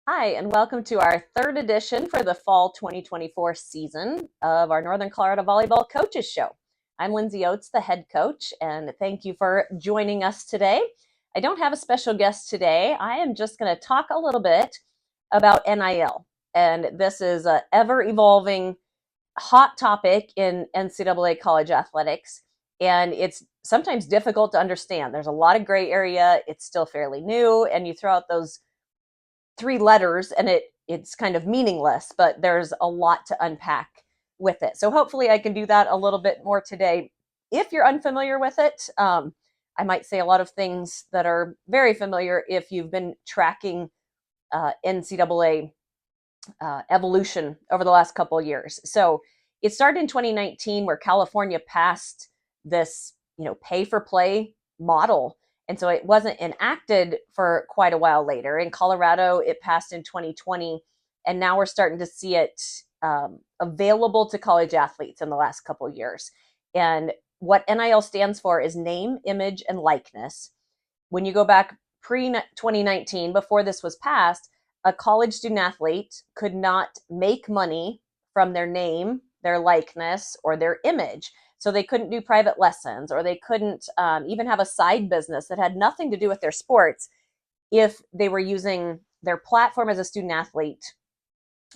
Hi, and welcome to our third edition for the fall 2024 season of our Northern Colorado Volleyball Coaches Show. I'm Lindsay Oates, the head coach, and thank you for joining us today. I don't have a special guest today. I am just going to talk a little bit about NIL, and this is an ever-evolving hot topic in NCAA college athletics, and it's sometimes difficult to understand. There's a lot of gray area. It's still fairly new, and you throw out those three letters and it's kind of meaningless, but there's a lot to unpack with it. So hopefully I can do that a little bit more today. If you're unfamiliar with it, I might say a lot of things that are very familiar if you've been tracking NCAA evolution over the last couple of years. So it started in 2019 where California passed this, pay for play model. And so it wasn't enacted for quite a while later. In Colorado, it passed in 2020. And now we're starting to see it available to college athletes in the last couple of years. And what NIL stands for is name, image, and likeness. When you go back pre-2019, before this was passed, a college student athlete could not make money from their name, their likeness, or their image. So they couldn't do private lessons, or they couldn't even have a side business that had nothing to do with their sports if they were using their platform as a student athlete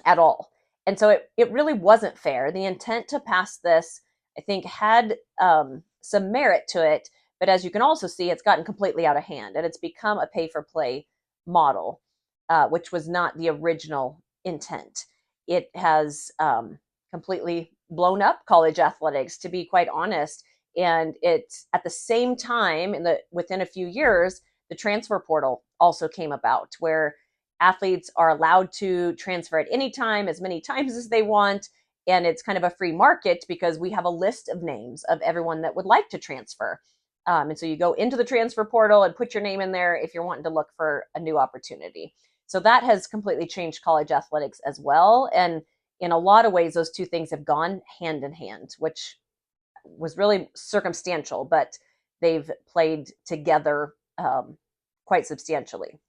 at all. And so it really wasn't fair. The intent to pass this, I think, had some merit to it. But as you can also see, it's gotten completely out of hand, and it's become a pay-for-play model, which was not the original intent. It has completely blown up college athletics, to be quite honest. And it's at the same time, within a few years, the transfer portal also came about, where athletes are allowed to transfer at any time, as many times as they want. And it's kind of a free market because we have a list of names of everyone that would like to transfer. And so you go into the transfer portal and put your name in there if you're wanting to look for a new opportunity. So that has completely changed college athletics as well. And in a lot of ways, those two things have gone hand in hand, which was really circumstantial, but they've played together quite substantially.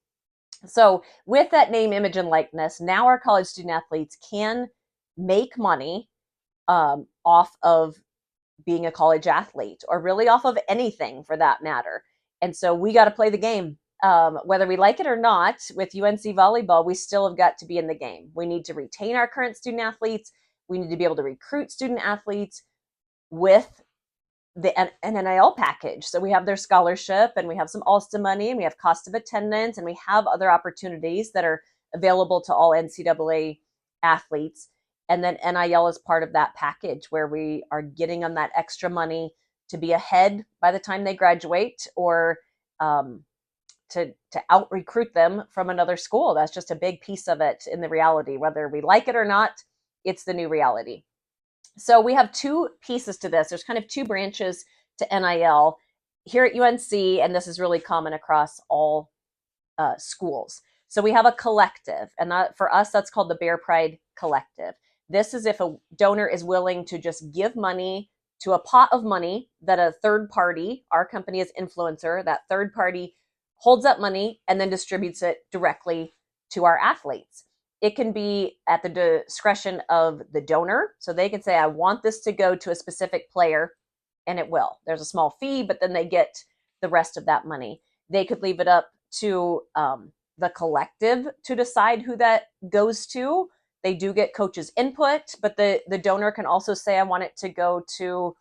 So with that name, image, and likeness, now our college student athletes can make money off of being a college athlete, or really off of anything for that matter. And so we got to play the game. Whether we like it or not, with UNC volleyball, we still have got to be in the game. We need to retain our current student athletes. We need to be able to recruit student athletes with the NIL package. So we have their scholarship, and we have some Ulster money, and we have cost of attendance, and we have other opportunities that are available to all NCAA athletes. And then NIL is part of that package, where we are getting them that extra money to be ahead by the time they graduate, or to out recruit them from another school. That's just a big piece of it in the reality. Whether we like it or not, it's the new reality. So we have two pieces to this. There's kind of two branches to NIL here at UNC, and this is really common across all schools. So we have a collective, and that, for us, that's called the Bear Pride Collective. This is if a donor is willing to just give money to a pot of money that a third party, our company is Influencer, that third party holds up money and then distributes it directly to our athletes. It can be at the discretion of the donor. So they can say, I want this to go to a specific player, and it will. There's a small fee, but then they get the rest of that money. They could leave it up to the collective to decide who that goes to. They do get coaches' input, but the donor can also say, I want it to go to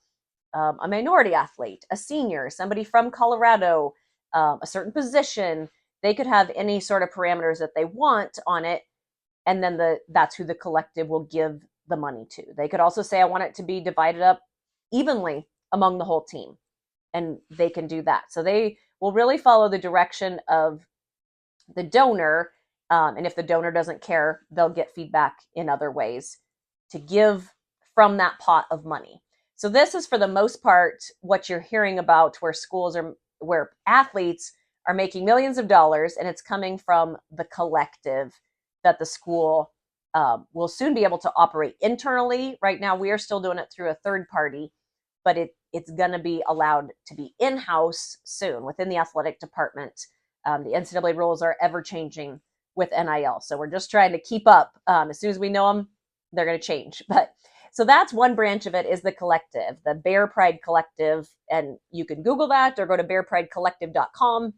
a minority athlete, a senior, somebody from Colorado, a certain position. They could have any sort of parameters that they want on it, and then that's who the collective will give the money to. They could also say, I want it to be divided up evenly among the whole team, and they can do that. So they will really follow the direction of the donor, and if the donor doesn't care, they'll get feedback in other ways to give from that pot of money. So this is, for the most part, what you're hearing about, where athletes are making millions of dollars, and it's coming from the collective that the school will soon be able to operate internally. Right now, we are still doing it through a third party, but it's going to be allowed to be in-house soon within the athletic department. The NCAA rules are ever changing with NIL. So we're just trying to keep up. As soon as we know them, they're going to change. But so that's one branch of it, is the collective, the Bear Pride Collective. And you can Google that or go to bearpridecollective.com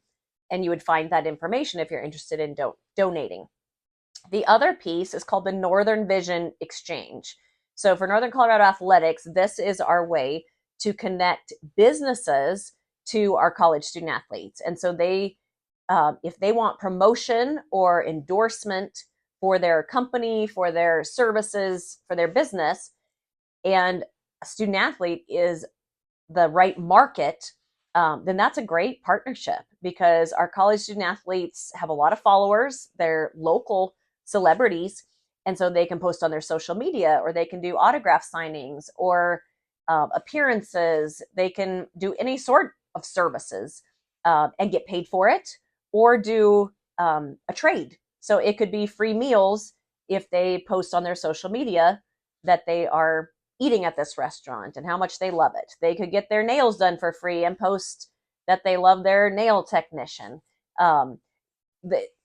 and you would find that information if you're interested in donating. The other piece is called the Northern Vision Exchange. So for Northern Colorado Athletics, this is our way to connect businesses to our college student athletes. And so they, if they want promotion or endorsement for their company, for their services, for their business, and a student athlete is the right market, then that's a great partnership, because our college student athletes have a lot of followers. They're local celebrities. And so they can post on their social media, or they can do autograph signings or appearances. They can do any sort of services and get paid for it, or do a trade. So it could be free meals if they post on their social media that they are eating at this restaurant and how much they love it. They could get their nails done for free and post that they love their nail technician.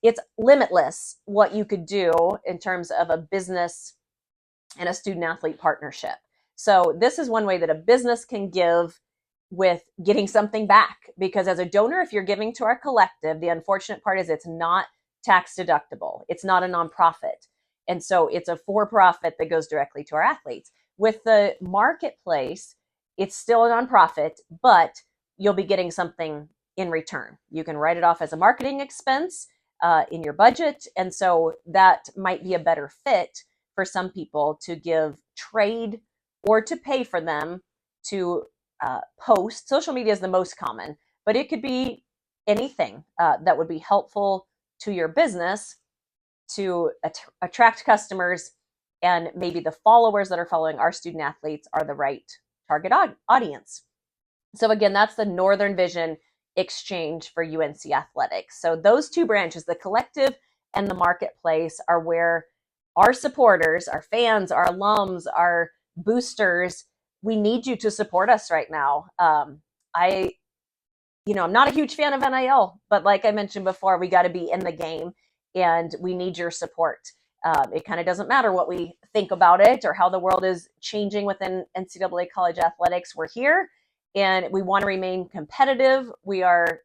It's limitless what you could do in terms of a business and a student athlete partnership. So this is one way that a business can give with getting something back, because as a donor, if you're giving to our collective, the unfortunate part is it's not tax deductible. It's not a nonprofit. And so it's a for-profit that goes directly to our athletes. With the marketplace, it's still a nonprofit, but you'll be getting something in return. You can write it off as a marketing expense in your budget. And so that might be a better fit for some people to give trade or to pay for them to post. Social media is the most common, but it could be anything that would be helpful to your business to attract customers, and maybe the followers that are following our student athletes are the right target audience. So again, that's the Northern Vision Exchange for UNC Athletics. So those two branches, the collective and the marketplace, are where our supporters, our fans, our alums, our boosters, we need you to support us right now. I'm not a huge fan of NIL, but like I mentioned before, we got to be in the game and we need your support. It kind of doesn't matter what we think about it or how the world is changing within NCAA college athletics. We're here and we want to remain competitive. We are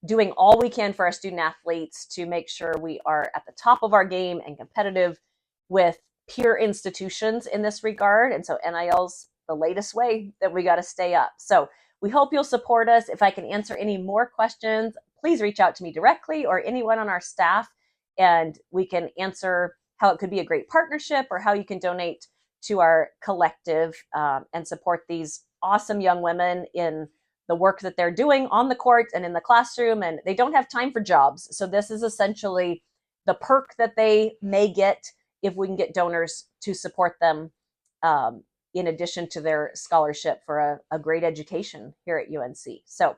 doing all we can for our student athletes to make sure we are at the top of our game and competitive with peer institutions in this regard. And so NIL's the latest way that we got to stay up. So we hope you'll support us. If I can answer any more questions, please reach out to me directly or anyone on our staff, and we can answer how it could be a great partnership or how you can donate to our collective and support these awesome young women in the work that they're doing on the court and in the classroom. And they don't have time for jobs. So this is essentially the perk that they may get if we can get donors to support them in addition to their scholarship for a great education here at UNC. So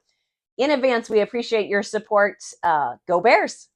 in advance, we appreciate your support. Go Bears!